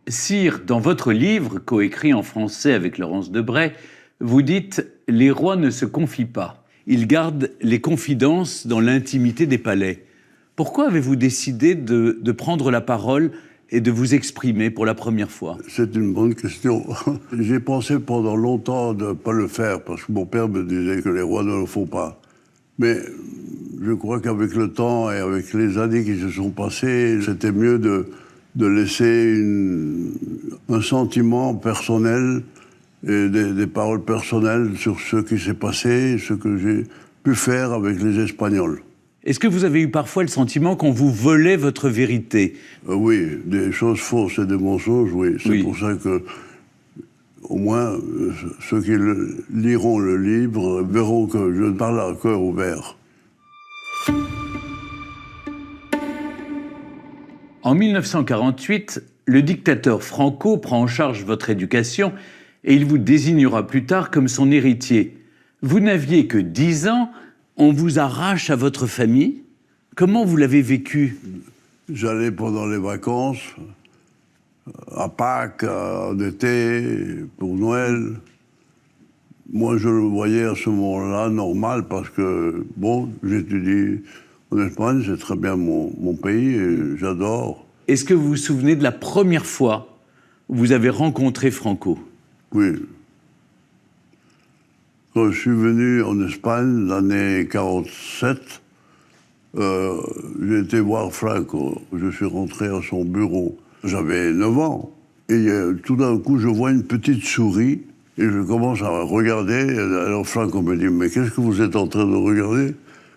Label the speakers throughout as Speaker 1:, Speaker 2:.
Speaker 1: Sire, dans votre livre, coécrit en français avec Laurence Debray, vous dites « Les rois ne se confient pas. Ils gardent les confidences dans l'intimité des palais ». Pourquoi avez-vous décidé de prendre la parole et de vous exprimer pour la première fois?
Speaker 2: C'est une bonne question. J'ai pensé pendant longtemps de ne pas le faire, parce que mon père me disait que les rois ne le font pas. Mais je crois qu'avec le temps et avec les années qui se sont passées, c'était mieux de laisser un sentiment personnel et des paroles personnelles sur ce qui s'est passé, ce que j'ai pu faire avec les Espagnols.
Speaker 1: Est-ce que vous avez eu parfois le sentiment qu'on vous volait votre vérité?
Speaker 2: Oui, des choses fausses et des mensonges, oui. C'est pour ça que, au moins, ceux qui liront le livre verront que je parle à cœur ouvert.
Speaker 1: En 1948, le dictateur Franco prend en charge votre éducation et il vous désignera plus tard comme son héritier. Vous n'aviez que 10 ans, on vous arrache à votre famille. Comment vous l'avez vécu?
Speaker 2: J'allais pendant les vacances, à Pâques, en été, pour Noël. Moi, je le voyais à ce moment-là normal parce que, bon, j'étudie en Espagne, c'est très bien mon pays et j'adore.
Speaker 1: Est-ce que vous vous souvenez de la première fois où vous avez rencontré Franco?
Speaker 2: Oui. Quand je suis venu en Espagne, l'année 47, j'ai été voir Franco. Je suis rentré à son bureau. J'avais 9 ans. Et tout d'un coup, je vois une petite souris et je commence à regarder. Alors Franco me dit « Mais qu'est-ce que vous êtes en train de regarder ?»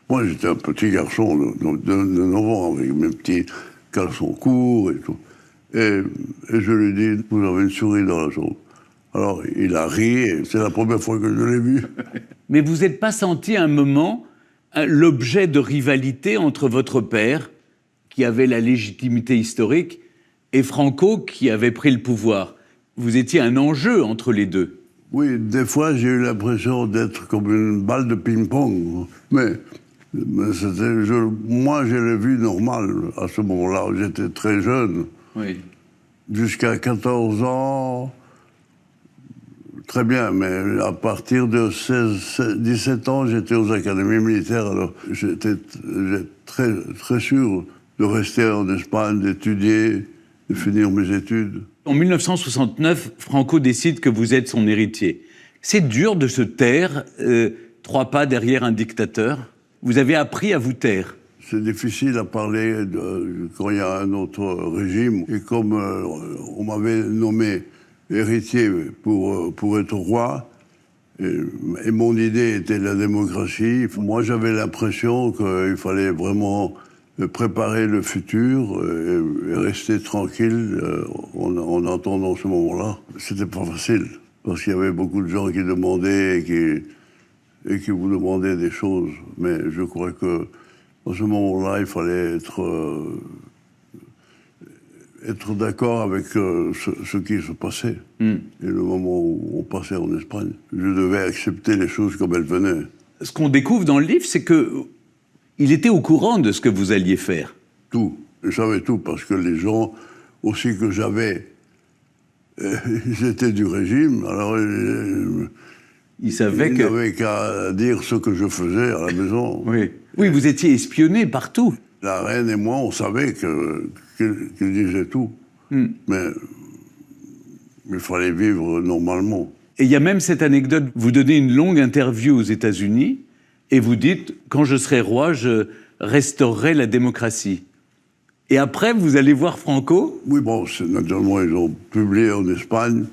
Speaker 2: Moi, j'étais un petit garçon de 9 ans avec mes petits caleçons courts et tout. Et je lui dis « Vous avez une souris dans la chambre ?» Alors, il a ri, et c'est la première fois que je l'ai vu.
Speaker 1: Mais vous n'êtes pas senti un moment l'objet de rivalité entre votre père, qui avait la légitimité historique, et Franco, qui avait pris le pouvoir? Vous étiez un enjeu entre les deux.
Speaker 2: Oui, des fois, j'ai eu l'impression d'être comme une balle de ping-pong. Mais moi, je l'ai vu normal à ce moment-là. J'étais très jeune.
Speaker 1: Oui.
Speaker 2: Jusqu'à 14 ans... Très bien, mais à partir de 17 ans, j'étais aux académies militaires, alors j'étais très, très sûr de rester en Espagne, d'étudier, de finir mes études.
Speaker 1: En 1969, Franco décide que vous êtes son héritier. C'est dur de se taire, 3 pas derrière un dictateur. Vous avez appris à vous taire.
Speaker 2: C'est difficile à parler quand il y a un autre régime. Et comme on m'avait nommé héritier pour être roi, et mon idée était la démocratie. Moi, j'avais l'impression qu'il fallait vraiment préparer le futur et rester tranquille en attendant ce moment-là. C'était pas facile, parce qu'il y avait beaucoup de gens qui demandaient et qui vous demandaient des choses. Mais je crois que à ce moment-là, il fallait être d'accord avec ce qui se passait. Et le moment où on passait en Espagne, je devais accepter les choses comme elles venaient.
Speaker 1: Ce qu'on découvre dans le livre, c'est qu'il était au courant de ce que vous alliez faire.
Speaker 2: Tout. Je savais tout, parce que les gens aussi que j'avais, ils étaient du régime, alors
Speaker 1: ils savaient
Speaker 2: ils n'avaient qu'à dire ce que je faisais à la maison.
Speaker 1: Oui, oui, vous étiez espionné partout.
Speaker 2: La reine et moi, on savait qu'il disait tout. Mais il fallait vivre normalement.
Speaker 1: Et il y a même cette anecdote, vous donnez une longue interview aux États-Unis et vous dites « Quand je serai roi, je restaurerai la démocratie ». Et après, vous allez voir Franco?
Speaker 2: Oui, bon, naturellement, ils ont publié en Espagne.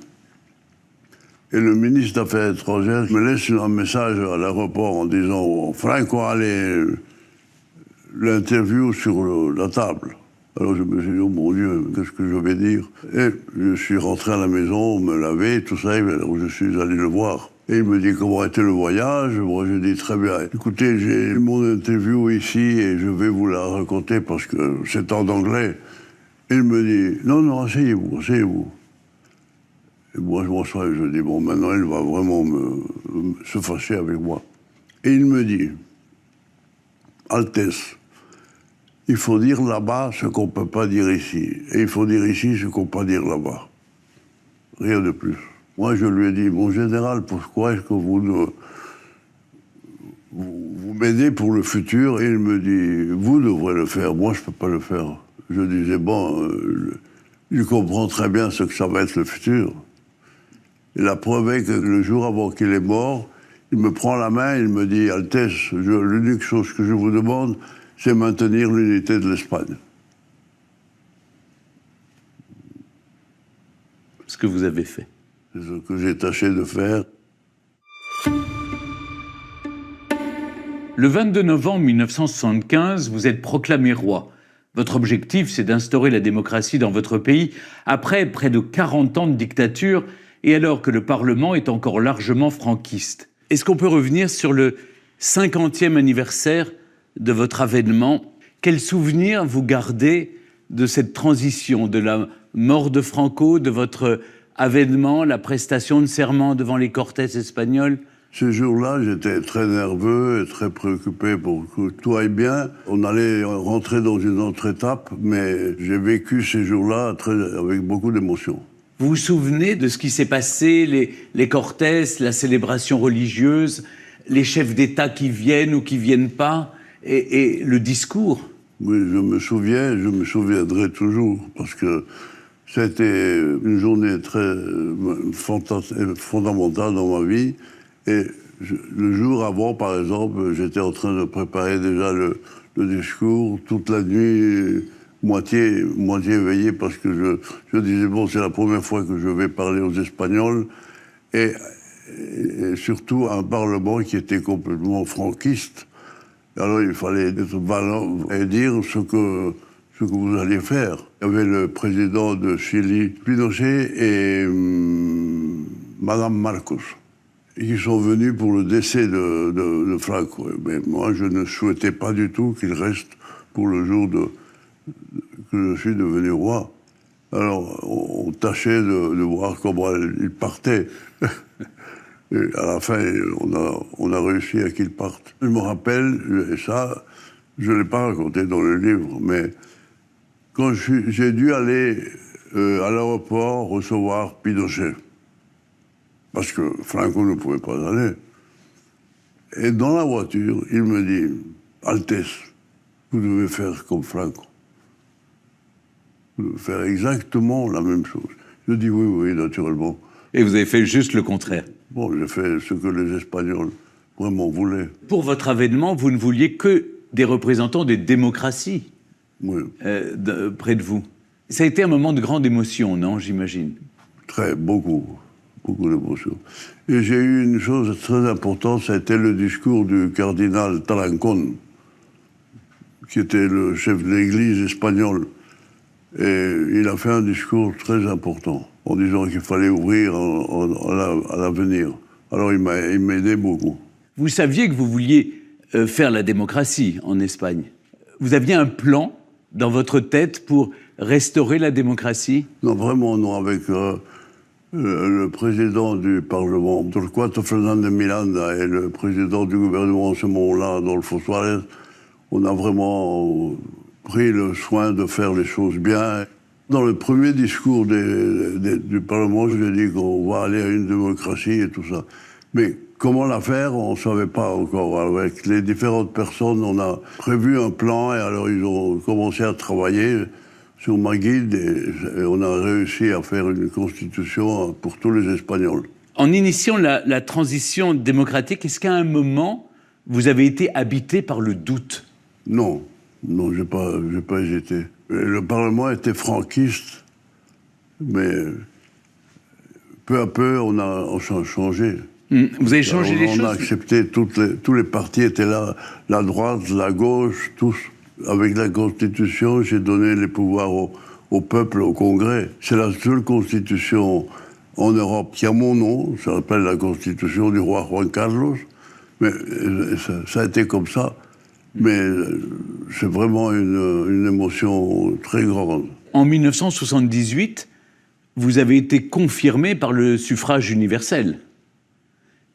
Speaker 2: Et le ministre des Affaires étrangères me laisse un message à l'aéroport en disant « Franco, allez... » l'interview sur la table. Alors je me suis dit, oh mon Dieu, qu'est-ce que je vais dire? Et je suis rentré à la maison, me laver, tout ça, et alors je suis allé le voir. Et il me dit, comment était le voyage? Moi, je dis, très bien. Écoutez, j'ai mon interview ici et je vais vous la raconter parce que c'est en anglais. Et il me dit, non, non, asseyez-vous, asseyez-vous. Et moi, je m'assois et je dis, bon, maintenant, il va vraiment se fâcher avec moi. Et il me dit, Altesse, il faut dire là-bas ce qu'on ne peut pas dire ici. Et il faut dire ici ce qu'on ne peut pas dire là-bas. Rien de plus. Moi, je lui ai dit, mon général, pourquoi est-ce que vous m'aidez pour le futur? Et il me dit, vous devrez le faire, moi je ne peux pas le faire. Je disais, bon, il comprend très bien ce que ça va être le futur. Et la preuve est que le jour avant qu'il est mort, il me prend la main, il me dit, Altesse, l'unique chose que je vous demande, c'est maintenir l'unité de l'Espagne.
Speaker 1: Ce que vous avez fait.
Speaker 2: C'est ce que j'ai tâché de faire.
Speaker 1: Le 22 novembre 1975, vous êtes proclamé roi. Votre objectif, c'est d'instaurer la démocratie dans votre pays après près de 40 ans de dictature et alors que le Parlement est encore largement franquiste. Est-ce qu'on peut revenir sur le 50e anniversaire de votre avènement? Quel souvenir vous gardez de cette transition, de la mort de Franco, de votre avènement, la prestation de serment devant les Cortes espagnols?
Speaker 2: Ce jour-là, j'étais très nerveux et très préoccupé pour que tout aille bien. On allait rentrer dans une autre étape, mais j'ai vécu ces jours-là avec beaucoup d'émotion.
Speaker 1: Vous vous souvenez de ce qui s'est passé, les Cortes, la célébration religieuse, les chefs d'État qui viennent ou qui viennent pas, et le discours?
Speaker 2: Oui, je me souviens, je me souviendrai toujours, parce que c'était une journée très fondamentale dans ma vie. Et le jour avant, par exemple, j'étais en train de préparer déjà le discours toute la nuit, moitié éveillé, parce que je disais, bon, c'est la première fois que je vais parler aux Espagnols, et surtout un Parlement qui était complètement franquiste. Alors il fallait être vaillant et dire ce que vous alliez faire. Il y avait le président de Chili, Pinochet, et Madame Marcos, qui sont venus pour le décès de Franco. Mais moi, je ne souhaitais pas du tout qu'il reste pour le jour que je suis devenu roi. Alors, on tâchait de voir comment il partait. Et à la fin, on a réussi à qu'il parte. Je me rappelle, et ça, je ne l'ai pas raconté dans le livre, mais quand j'ai dû aller à l'aéroport recevoir Pinochet, parce que Franco ne pouvait pas aller. Et dans la voiture, il me dit, Altesse, vous devez faire comme Franco. Vous devez faire exactement la même chose. Je dis oui, naturellement.
Speaker 1: Et vous avez fait juste le contraire?
Speaker 2: Bon, j'ai fait ce que les Espagnols vraiment voulaient.
Speaker 1: Pour votre avènement, vous ne vouliez que des représentants des démocraties
Speaker 2: Oui.
Speaker 1: Près de vous. Ça a été un moment de grande émotion, non, j'imagine?
Speaker 2: Beaucoup d'émotions. Et j'ai eu une chose très importante, ça a été le discours du cardinal Talancón, qui était le chef de l'église espagnole. Et il a fait un discours très important, en disant qu'il fallait ouvrir à l'avenir. Alors il m'a aidé beaucoup.
Speaker 1: Vous saviez que vous vouliez faire la démocratie en Espagne. Vous aviez un plan dans votre tête pour restaurer la démocratie?
Speaker 2: Non, vraiment non, avec le président du Parlement, Torquato Fernández Miranda, et le président du gouvernement en ce moment-là, Adolfo Suárez, on a vraiment pris le soin de faire les choses bien. Dans le premier discours du Parlement, je lui ai dit qu'on va aller à une démocratie et tout ça. Mais comment la faire, on ne savait pas encore. Avec les différentes personnes, on a prévu un plan, et alors ils ont commencé à travailler sur ma guide, et on a réussi à faire une constitution pour tous les Espagnols.
Speaker 1: En initiant la transition démocratique, est-ce qu'à un moment, vous avez été habité par le doute?
Speaker 2: Non, j'ai pas hésité. Le Parlement était franquiste, mais peu à peu, on a changé.
Speaker 1: Vous avez changé les choses?
Speaker 2: On a accepté, tous les partis étaient là, la droite, la gauche, tous. Avec la Constitution, j'ai donné les pouvoirs au peuple, au Congrès. C'est la seule Constitution en Europe qui a mon nom, ça s'appelle la Constitution du roi Juan Carlos, mais ça a été comme ça. Mais c'est vraiment une émotion très grande.
Speaker 1: En 1978, vous avez été confirmé par le suffrage universel.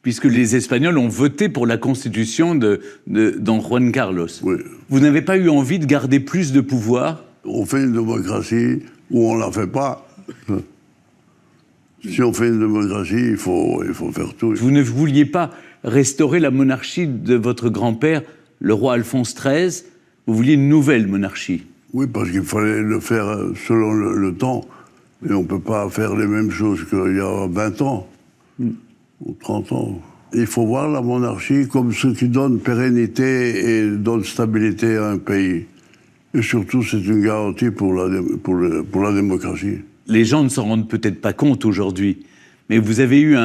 Speaker 1: puisque les Espagnols ont voté pour la constitution don Juan Carlos.
Speaker 2: Oui.
Speaker 1: Vous n'avez pas eu envie de garder plus de pouvoir?
Speaker 2: On fait une démocratie ou on ne la fait pas. Si on fait une démocratie, il faut faire tout.
Speaker 1: Vous ne vouliez pas restaurer la monarchie de votre grand-père, le roi Alphonse XIII, vous vouliez une nouvelle monarchie.
Speaker 2: Oui, parce qu'il fallait le faire selon le temps. Et on ne peut pas faire les mêmes choses qu'il y a 20 ans ou 30 ans. Il faut voir la monarchie comme ce qui donne pérennité et donne stabilité à un pays. Et surtout, c'est une garantie pour la démocratie.
Speaker 1: Les gens ne s'en rendent peut-être pas compte aujourd'hui, mais vous avez eu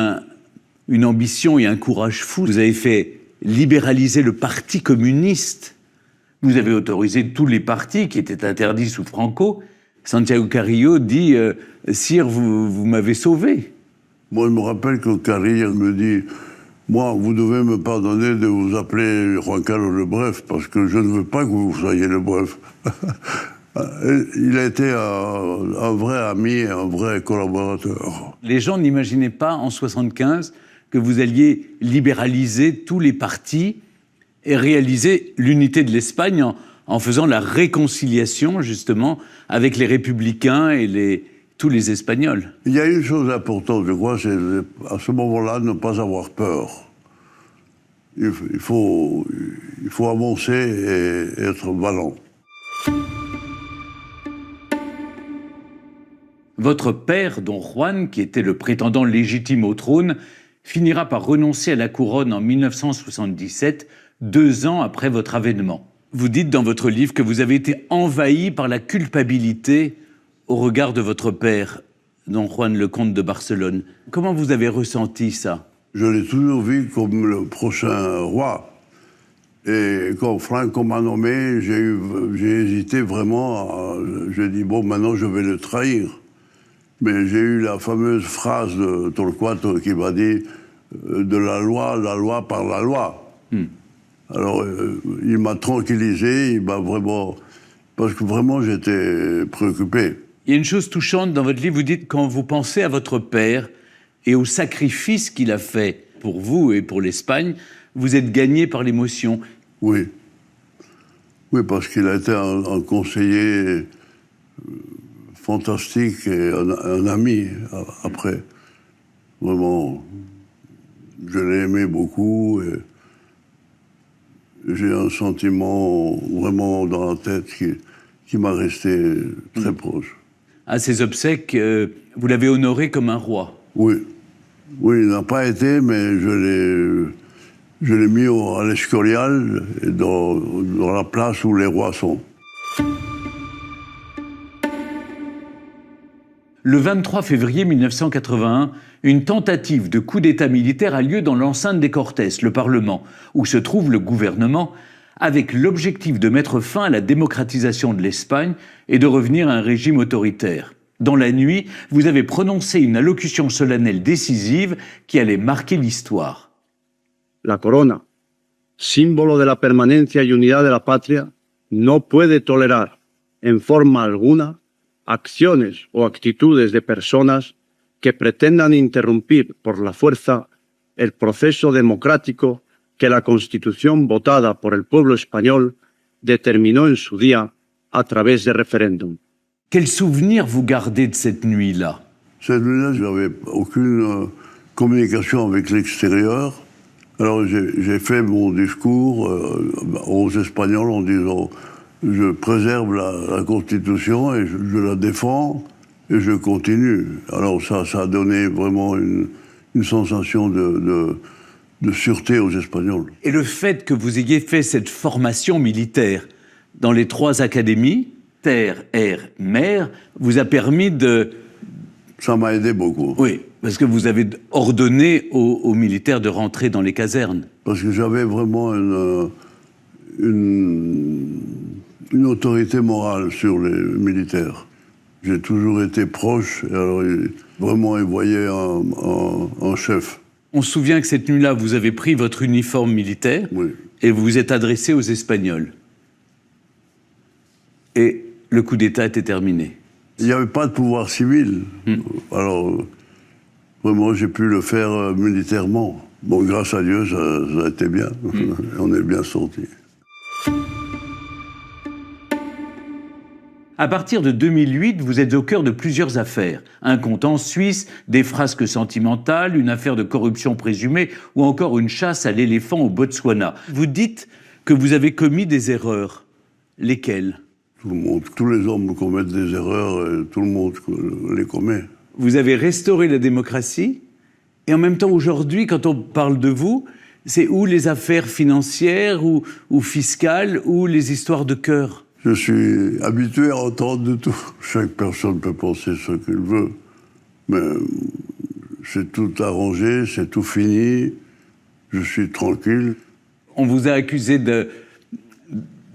Speaker 1: une ambition et un courage fou. Vous avez fait libéraliser le Parti communiste. Vous avez autorisé tous les partis qui étaient interdits sous Franco. Santiago Carrillo dit « Sire, vous m'avez sauvé ».
Speaker 2: Moi, je me rappelle que Carrillo me dit « Moi, vous devez me pardonner de vous appeler Juan Carlos le Bref, parce que je ne veux pas que vous soyez le Bref. » Il a été un vrai ami, un vrai collaborateur.
Speaker 1: Les gens n'imaginaient pas, en 1975, que vous alliez libéraliser tous les partis et réaliser l'unité de l'Espagne en faisant la réconciliation, justement, avec les républicains et tous les Espagnols.
Speaker 2: Il y a une chose importante, je crois, c'est à ce moment-là ne pas avoir peur. Il faut avancer et être vaillant.
Speaker 1: Votre père, don Juan, qui était le prétendant légitime au trône, finira par renoncer à la couronne en 1977, 2 ans après votre avènement. Vous dites dans votre livre que vous avez été envahi par la culpabilité au regard de votre père, don Juan le comte de Barcelone. Comment vous avez ressenti ça?
Speaker 2: Je l'ai toujours vu comme le prochain roi. Et quand Franco m'a nommé, j'ai hésité vraiment. J'ai dit, bon, maintenant je vais le trahir. Mais j'ai eu la fameuse phrase de Torquato qui m'a dit de la loi par la loi. Alors, il m'a tranquillisé, il m'a vraiment... Parce que vraiment, j'étais préoccupé.
Speaker 1: Il y a une chose touchante dans votre livre, vous dites, quand vous pensez à votre père et au sacrifice qu'il a fait pour vous et pour l'Espagne, vous êtes gagné par l'émotion.
Speaker 2: Oui. Oui, parce qu'il a été un conseiller fantastique et un ami après. Vraiment, je l'ai aimé beaucoup et j'ai un sentiment vraiment dans la tête qui m'a resté très proche.
Speaker 1: À ses obsèques, vous l'avez honoré comme un roi.
Speaker 2: Oui. Oui, il n'a pas été, mais je l'ai mis à l'Escorial, dans la place où les rois sont.
Speaker 1: Le 23 février 1981, une tentative de coup d'État militaire a lieu dans l'enceinte des Cortes, le Parlement, où se trouve le gouvernement, avec l'objectif de mettre fin à la démocratisation de l'Espagne et de revenir à un régime autoritaire. Dans la nuit, vous avez prononcé une allocution solennelle décisive qui allait marquer l'histoire.
Speaker 3: La corona, símbolo de la permanencia y unidad de la patria, no puede tolerar, en forma alguna, acciones o actitudes de personas que pretendan interrumpir por la fuerza el proceso democrático que la Constitución votada por el pueblo español determinó en su día a través de referéndum.
Speaker 1: Quel souvenir vous gardez de cette nuit-là?
Speaker 2: Cette nuit-là, je n'avais aucune communication avec l'extérieur. Alors j'ai fait mon discours aux Espagnols en disant « Je préserve la Constitution et je la défends et je continue ». Alors ça a donné vraiment une sensation de sûreté aux Espagnols.
Speaker 1: Et le fait que vous ayez fait cette formation militaire dans les 3 académies, terre, air, mer, vous a permis de...
Speaker 2: Ça m'a aidé beaucoup.
Speaker 1: Oui, parce que vous avez ordonné aux militaires de rentrer dans les casernes.
Speaker 2: Parce que j'avais vraiment une autorité morale sur les militaires. J'ai toujours été proche, et alors vraiment ils voyaient un chef.
Speaker 1: On se souvient que cette nuit-là, vous avez pris votre uniforme militaire et vous vous êtes adressé aux Espagnols. Et le coup d'État était terminé.
Speaker 2: Il n'y avait pas de pouvoir civil. Alors, vraiment, j'ai pu le faire militairement. Bon, grâce à Dieu, ça a été bien. On est bien sortis.
Speaker 1: À partir de 2008, vous êtes au cœur de plusieurs affaires. Un compte en Suisse, des frasques sentimentales, une affaire de corruption présumée ou encore une chasse à l'éléphant au Botswana. Vous dites que vous avez commis des erreurs. Lesquelles ?
Speaker 2: Tout le monde, tous les hommes commettent des erreurs, et tout le monde les commet.
Speaker 1: Vous avez restauré la démocratie et en même temps, aujourd'hui, quand on parle de vous, c'est ou les affaires financières ou fiscales ou les histoires de cœur.
Speaker 2: Je suis habitué à entendre de tout. Chaque personne peut penser ce qu'il veut, mais c'est tout arrangé, c'est tout fini, je suis tranquille.
Speaker 1: On vous a accusé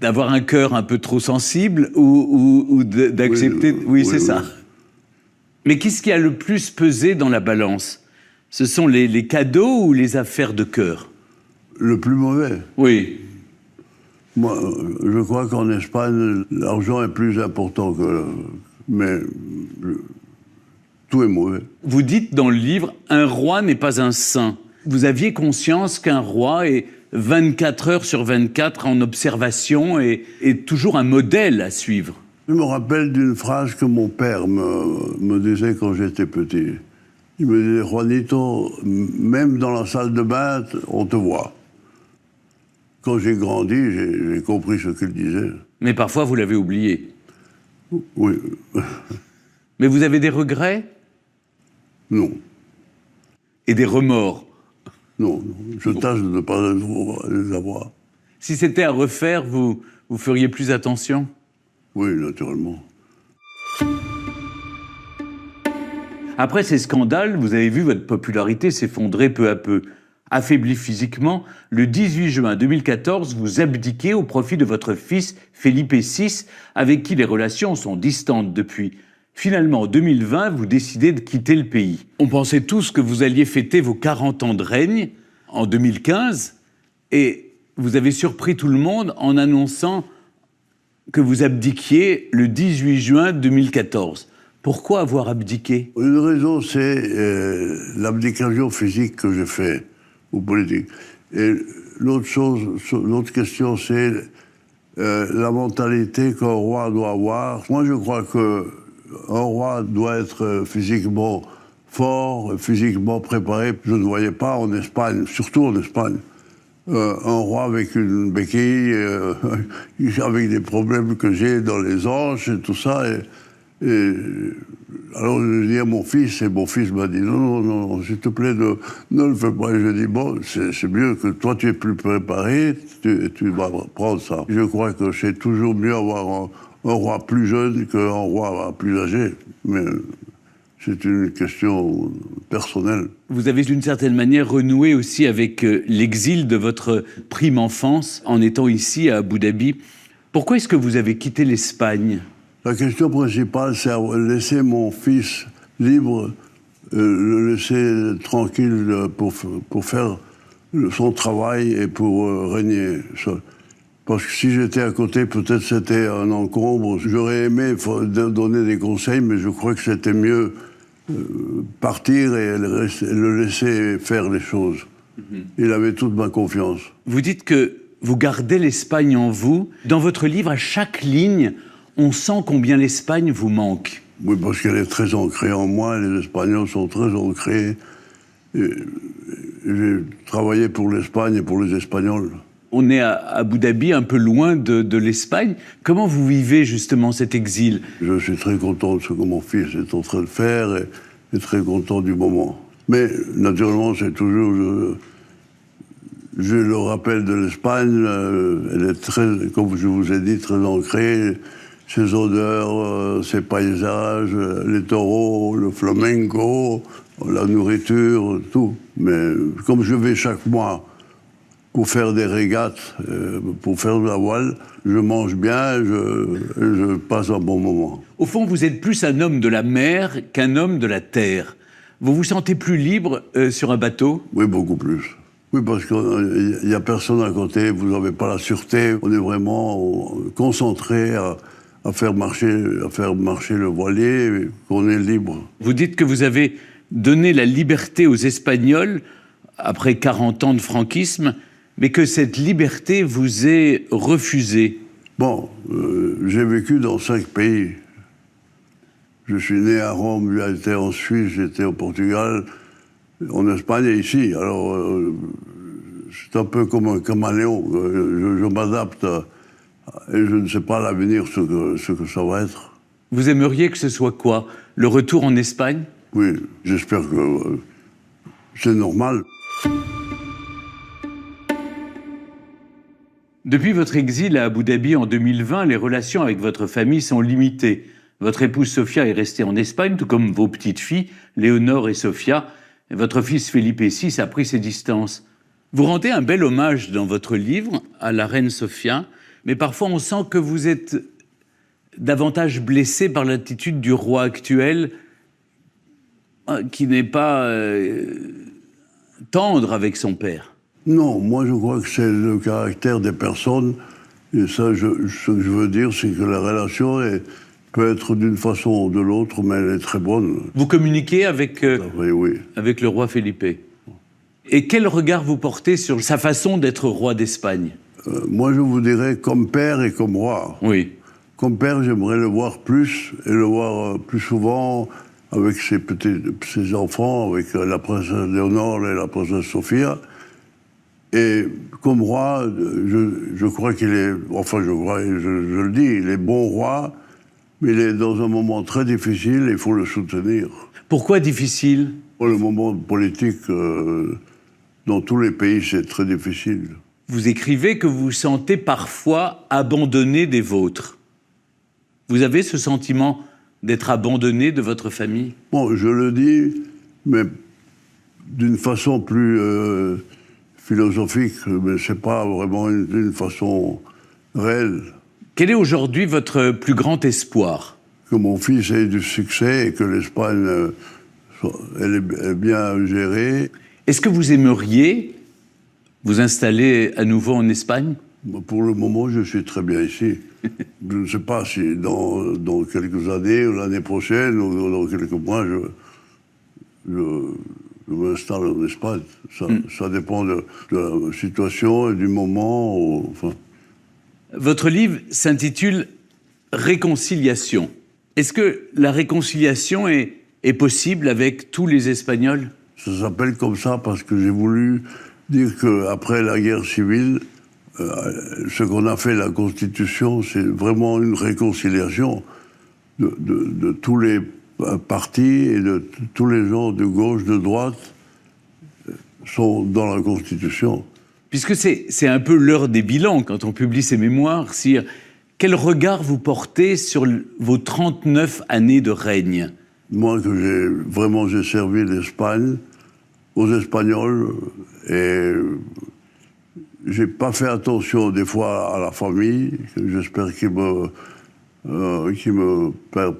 Speaker 1: d'avoir un cœur un peu trop sensible ou d'accepter... Oui, c'est ça. Mais qu'est-ce qui a le plus pesé dans la balance ? Ce sont les cadeaux ou les affaires de cœur ?
Speaker 2: Le plus mauvais.
Speaker 1: Oui.
Speaker 2: Moi, je crois qu'en Espagne, l'argent est plus important que... Mais tout est mauvais.
Speaker 1: Vous dites dans le livre, un roi n'est pas un saint. Vous aviez conscience qu'un roi est 24 heures sur 24 en observation et toujours un modèle à suivre.
Speaker 2: Je me rappelle d'une phrase que mon père me disait quand j'étais petit. Il me disait, Juanito, même dans la salle de bain, on te voit. Quand j'ai grandi, j'ai compris ce qu'il disait.
Speaker 1: Mais parfois, vous l'avez oublié.
Speaker 2: Oui.
Speaker 1: Mais vous avez des regrets ?
Speaker 2: Non.
Speaker 1: Et des remords ?
Speaker 2: Non, je tâche de ne pas les avoir.
Speaker 1: Si c'était à refaire, vous feriez plus attention ?
Speaker 2: Oui, naturellement.
Speaker 1: Après ces scandales, vous avez vu votre popularité s'effondrer peu à peu. Affaibli physiquement, le 18 juin 2014, vous abdiquez au profit de votre fils Felipe VI, avec qui les relations sont distantes depuis. Finalement, en 2020, vous décidez de quitter le pays. On pensait tous que vous alliez fêter vos 40 ans de règne en 2015, et vous avez surpris tout le monde en annonçant que vous abdiquiez le 18 juin 2014. Pourquoi avoir abdiqué ?
Speaker 2: Une raison, c'est l'abdication physique que j'ai faite aux politiques. Et l'autre question, c'est la mentalité qu'un roi doit avoir. Moi, je crois qu'un roi doit être physiquement fort, physiquement préparé. Je ne voyais pas en Espagne, surtout en Espagne, un roi avec une béquille, avec des problèmes que j'ai dans les hanches et tout ça. Et alors je dis à mon fils, et mon fils m'a dit non, s'il te plaît, ne le fais pas. Et je dis bon, c'est mieux que toi tu es plus préparé, tu vas prendre ça. Je crois que c'est toujours mieux avoir un roi plus jeune qu'un roi plus âgé, mais c'est une question personnelle.
Speaker 1: Vous avez d'une certaine manière renoué aussi avec l'exil de votre prime enfance en étant ici à Abu Dhabi. Pourquoi est-ce que vous avez quitté l'Espagne ?
Speaker 2: La question principale, c'est laisser mon fils libre, le laisser tranquille pour faire son travail et pour régner. Parce que si j'étais à côté, peut-être c'était un encombre. J'aurais aimé donner des conseils, mais je crois que c'était mieux partir et le laisser faire les choses. Il avait toute ma confiance.
Speaker 1: Vous dites que vous gardez l'Espagne en vous. Dans votre livre, à chaque ligne, on sent combien l'Espagne vous manque.
Speaker 2: Oui, parce qu'elle est très ancrée en moi, les Espagnols sont très ancrés. J'ai travaillé pour l'Espagne et pour les Espagnols.
Speaker 1: On est à Abu Dhabi, un peu loin de l'Espagne. Comment vous vivez justement cet exil ?
Speaker 2: Je suis très content de ce que mon fils est en train de faire et très content du moment. Mais naturellement, c'est toujours... Je le rappelle de l'Espagne, elle est très, comme je vous ai dit, très ancrée. Ses odeurs, ses paysages, les taureaux, le flamenco, la nourriture, tout. Mais comme je vais chaque mois pour faire des régates, pour faire de la voile, je mange bien, je passe un bon moment.
Speaker 1: Au fond, vous êtes plus un homme de la mer qu'un homme de la terre. Vous vous sentez plus libre sur un bateau ?
Speaker 2: Oui, beaucoup plus. Oui, parce qu'il n'y a personne à côté, vous n'avez pas la sûreté. On est vraiment concentré à faire marcher le voilier, qu'on est libre.
Speaker 1: Vous dites que vous avez donné la liberté aux Espagnols après 40 ans de franquisme, mais que cette liberté vous est refusée.
Speaker 2: Bon, j'ai vécu dans 5 pays. Je suis né à Rome, j'ai été en Suisse, j'étais au Portugal, en Espagne et ici. Alors, c'est un peu comme un caméléon. Je m'adapte et je ne sais pas à l'avenir ce que ça va être.
Speaker 1: Vous aimeriez que ce soit quoi? Le retour en Espagne?
Speaker 2: Oui, j'espère que c'est normal.
Speaker 1: Depuis votre exil à Abu Dhabi en 2020, les relations avec votre famille sont limitées. Votre épouse Sofia est restée en Espagne, tout comme vos petites filles, Léonore et Sofia. Et votre fils Felipe VI a pris ses distances. Vous rendez un bel hommage dans votre livre à la reine Sofia, mais parfois on sent que vous êtes davantage blessé par l'attitude du roi actuel, qui n'est pas tendre avec son père.
Speaker 2: Non, moi je crois que c'est le caractère des personnes. Et ça, ce que je veux dire, c'est que la relation peut être d'une façon ou de l'autre, mais elle est très bonne.
Speaker 1: Vous communiquez avec,
Speaker 2: Oui.
Speaker 1: avec le roi Felipe. Et quel regard vous portez sur sa façon d'être roi d'Espagne?
Speaker 2: Moi, je vous dirais comme père et comme roi.
Speaker 1: Oui.
Speaker 2: Comme père, j'aimerais le voir plus, et le voir plus souvent avec ses enfants, avec la princesse Léonore et la princesse Sofia. Et comme roi, je crois qu'il est... Enfin, je le dis, il est bon roi, mais il est dans un moment très difficile et il faut le soutenir.
Speaker 1: Pourquoi difficile?
Speaker 2: Le moment politique, dans tous les pays, c'est très difficile.
Speaker 1: Vous écrivez que vous vous sentez parfois abandonné des vôtres. Vous avez ce sentiment d'être abandonné de votre famille?
Speaker 2: Bon, je le dis, mais d'une façon plus philosophique, mais c'est pas vraiment une façon réelle.
Speaker 1: Quel est aujourd'hui votre plus grand espoir?
Speaker 2: Que mon fils ait du succès et que l'Espagne elle est bien gérée.
Speaker 1: Est-ce que vous aimeriez vous installer à nouveau en Espagne?
Speaker 2: Pour le moment, je suis très bien ici. Je ne sais pas si dans quelques années, ou l'année prochaine, ou dans quelques mois, je m'installe en Espagne. Ça dépend de la situation et du moment. Enfin.
Speaker 1: Votre livre s'intitule « Réconciliation ». Est-ce que la réconciliation est possible avec tous les Espagnols?
Speaker 2: Ça s'appelle comme ça parce que j'ai voulu dire qu'après la guerre civile, ce qu'on a fait, la Constitution, c'est vraiment une réconciliation de tous les partis et de tous les gens de gauche, de droite sont dans la Constitution.
Speaker 1: Puisque c'est un peu l'heure des bilans quand on publie ces mémoires, Sire, quel regard vous portez sur vos 39 années de règne?
Speaker 2: Moi, j'ai servi l'Espagne aux Espagnols et j'ai pas fait attention des fois à la famille. J'espère qu'ils me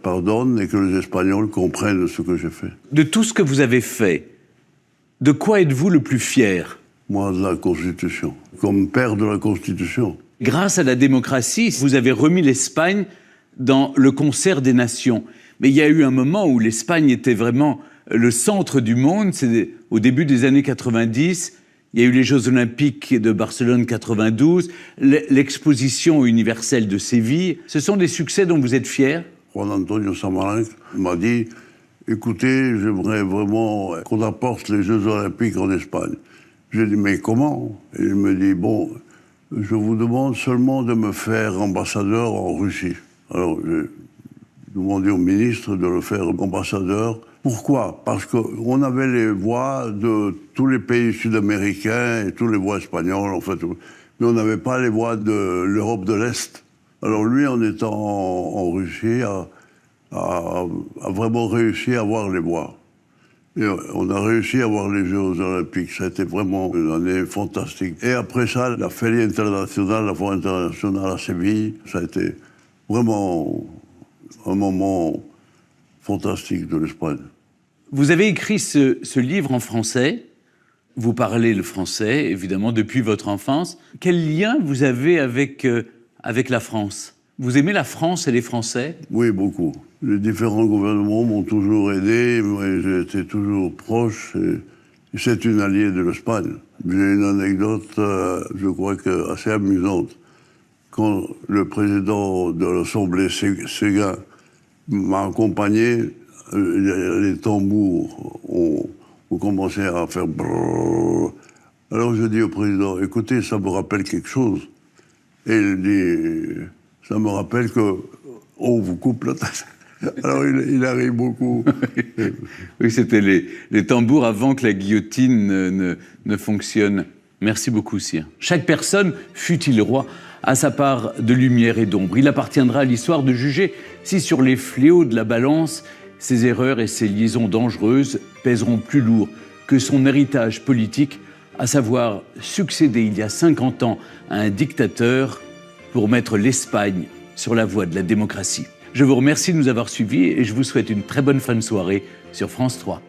Speaker 2: pardonnent et que les Espagnols comprennent ce que j'ai fait.
Speaker 1: De tout ce que vous avez fait, de quoi êtes-vous le plus fier?
Speaker 2: Moi, de la Constitution, comme père de la Constitution.
Speaker 1: Grâce à la démocratie, vous avez remis l'Espagne dans le concert des nations. Mais il y a eu un moment où l'Espagne était vraiment le centre du monde. C'est au début des années 90. Il y a eu les Jeux Olympiques de Barcelone 92, l'exposition universelle de Séville. Ce sont des succès dont vous êtes fiers?
Speaker 2: Juan Antonio Samaranch m'a dit « Écoutez, j'aimerais vraiment qu'on apporte les Jeux Olympiques en Espagne. » J'ai dit « Mais comment ?» Et il me dit « Bon, je vous demande seulement de me faire ambassadeur en Russie. » Alors, j'ai demandé au ministre de le faire ambassadeur. Pourquoi? Parce qu'on avait les voix de tous les pays sud-américains et tous les voix espagnoles, en fait. Mais on n'avait pas les voix de l'Europe de l'Est. Alors lui, en étant en Russie, a vraiment réussi à avoir les voix. Et on a réussi à avoir les Jeux Olympiques. Ça a été vraiment une année fantastique. Et après ça, la Feria internationale, la Foire internationale à Séville, ça a été vraiment un moment fantastique de l'Espagne.
Speaker 1: Vous avez écrit ce livre en français. Vous parlez le français, évidemment, depuis votre enfance. Quel lien vous avez avec la France? Vous aimez la France et les Français?
Speaker 2: Oui, beaucoup. Les différents gouvernements m'ont toujours aidé. J'ai été toujours proche c'est une alliée de l'Espagne. J'ai une anecdote, je crois que assez amusante. Quand le président de l'Assemblée, Séguin, m'a accompagné, les tambours ont commencé à faire brrr. Alors je dis au président, écoutez, ça me rappelle quelque chose. Et il dit, ça me rappelle que on vous coupe la tête. Alors il arrive beaucoup.
Speaker 1: Oui, c'était les tambours avant que la guillotine ne fonctionne. Merci beaucoup, sire. Chaque personne, fût-il roi, a sa part de lumière et d'ombre. Il appartiendra à l'histoire de juger si sur les fléaux de la balance, ses erreurs et ses liaisons dangereuses pèseront plus lourd que son héritage politique, à savoir succéder il y a 50 ans à un dictateur pour mettre l'Espagne sur la voie de la démocratie. Je vous remercie de nous avoir suivis et je vous souhaite une très bonne fin de soirée sur France 3.